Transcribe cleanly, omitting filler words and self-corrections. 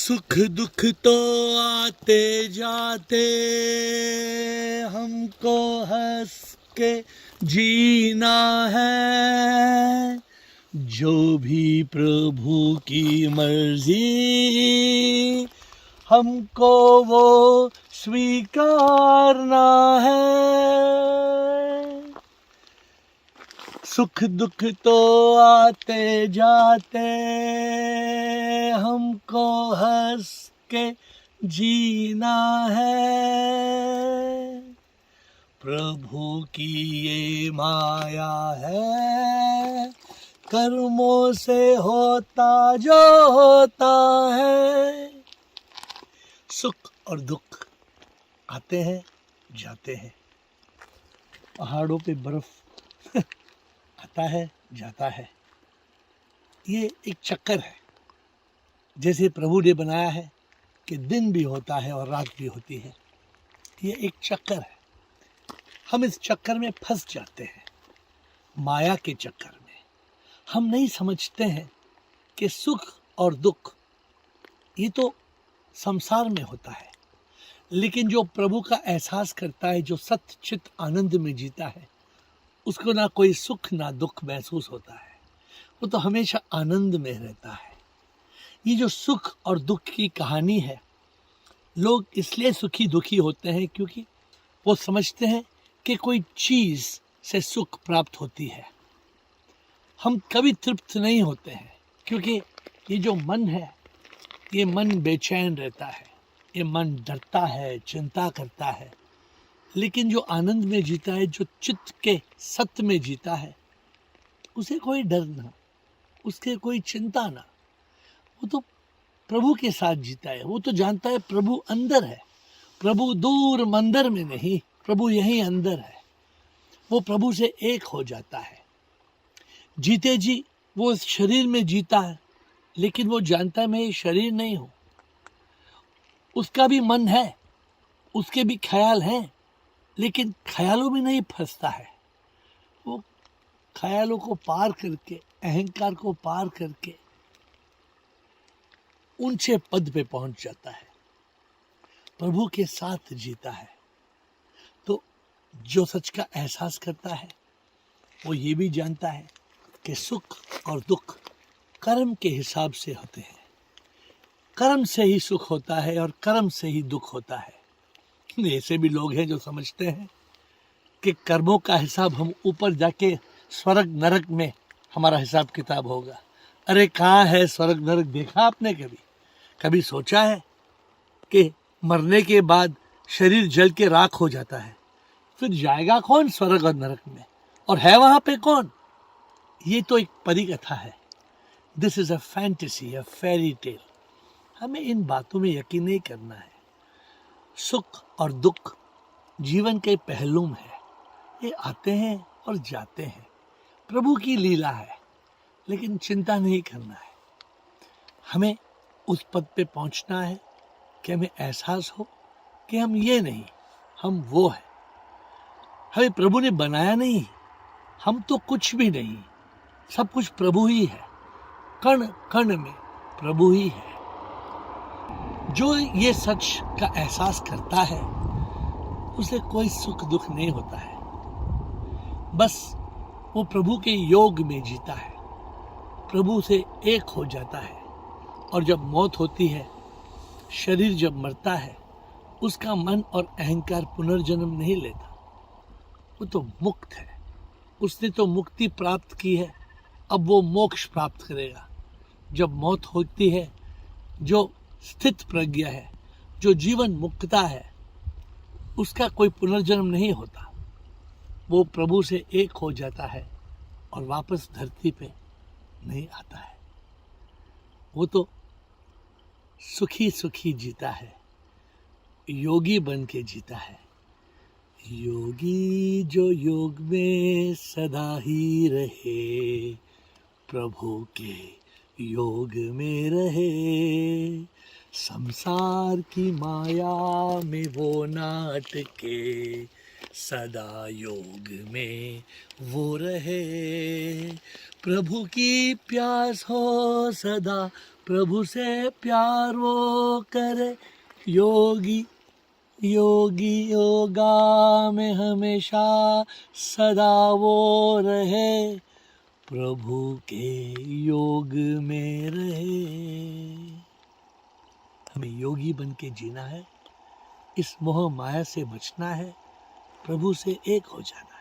सुख दुख तो आते जाते हमको हंस के जीना है। जो भी प्रभु की मर्जी हमको वो स्वीकारना है। सुख दुख तो आते जाते हमको हंस के जीना है। प्रभु की ये माया है, कर्मों से होता जो होता है। सुख और दुख आते हैं जाते हैं। पहाड़ों पे बर्फ आता है जाता है। ये एक चक्कर है। जैसे प्रभु ने बनाया है कि दिन भी होता है और रात भी होती है। ये एक चक्कर है। हम इस चक्कर में फंस जाते हैं, माया के चक्कर में। हम नहीं समझते हैं कि सुख और दुख ये तो संसार में होता है, लेकिन जो प्रभु का एहसास करता है, जो सत्य चित्त आनंद में जीता है, उसको ना कोई सुख ना दुख महसूस होता है। वो तो हमेशा आनंद में रहता है। ये जो सुख और दुख की कहानी है, लोग इसलिए सुखी दुखी होते हैं क्योंकि वो समझते हैं कि कोई चीज़ से सुख प्राप्त होती है। हम कभी तृप्त नहीं होते हैं क्योंकि ये जो मन है, ये मन बेचैन रहता है, ये मन डरता है, चिंता करता है। लेकिन जो आनंद में जीता है, जो चित्त के सत्य में जीता है, उसे कोई डर ना, उसके कोई चिंता ना। वो तो प्रभु के साथ जीता है। वो तो जानता है प्रभु अंदर है, प्रभु दूर मंदिर में नहीं, प्रभु यहीं अंदर है। वो प्रभु से एक हो जाता है। जीते जी वो इस शरीर में जीता है, लेकिन वो जानता है मैं ये शरीर नहीं हूँ। उसका भी मन है, उसके भी ख्याल हैं, लेकिन ख्यालों में नहीं फंसता है। वो ख्यालों को पार करके, अहंकार को पार करके ऊंचे पद पे पहुंच जाता है, प्रभु के साथ जीता है। तो जो सच का एहसास करता है, वो ये भी जानता है कि सुख और दुख कर्म के हिसाब से होते हैं। कर्म से ही सुख होता है और कर्म से ही दुख होता है। ऐसे भी लोग हैं जो समझते हैं कि कर्मों का हिसाब हम ऊपर जाके स्वर्ग नरक में हमारा हिसाब किताब होगा। अरे कहाँ है स्वर्ग नरक? देखा आपने कभी? कभी सोचा है कि मरने के बाद शरीर जल के राख हो जाता है, फिर जाएगा कौन स्वर्ग और नरक में? और है वहां पे कौन? ये तो एक परी कथा है। This is a fantasy, a fairy tale. हमें इन बातों में यकीन नहीं करना है। सुख और दुख जीवन के पहलू में है। ये आते हैं और जाते हैं, प्रभु की लीला है। लेकिन चिंता नहीं करना है। हमें उस पद पे पहुंचना है कि हमें एहसास हो कि हम ये नहीं, हम वो है। हमें प्रभु ने बनाया नहीं, हम तो कुछ भी नहीं, सब कुछ प्रभु ही है। कण कण में प्रभु ही है। जो ये सच का एहसास करता है, उसे कोई सुख दुख नहीं होता है। बस वो प्रभु के योग में जीता है, प्रभु से एक हो जाता है। और जब मौत होती है, शरीर जब मरता है, उसका मन और अहंकार पुनर्जन्म नहीं लेता। वो तो मुक्त है, उसने तो मुक्ति प्राप्त की है। अब वो मोक्ष प्राप्त करेगा। जब मौत होती है, जो स्थित प्रज्ञा है, जो जीवन मुक्ता है, उसका कोई पुनर्जन्म नहीं होता। वो प्रभु से एक हो जाता है और वापस धरती पे नहीं आता है। वो तो सुखी सुखी जीता है, योगी बन के जीता है। योगी जो योग में सदा ही रहे, प्रभु के योग में रहे। संसार की माया में वो नाटके, सदा योग में वो रहे। प्रभु की प्यास हो सदा प्रभु से प्यार वो करे योगी, योगी योगा में हमेशा सदा वो रहे, प्रभु के योग में रहे। हमें योगी बन के जीना है, इस मोह माया से बचना है, प्रभु से एक हो जाना।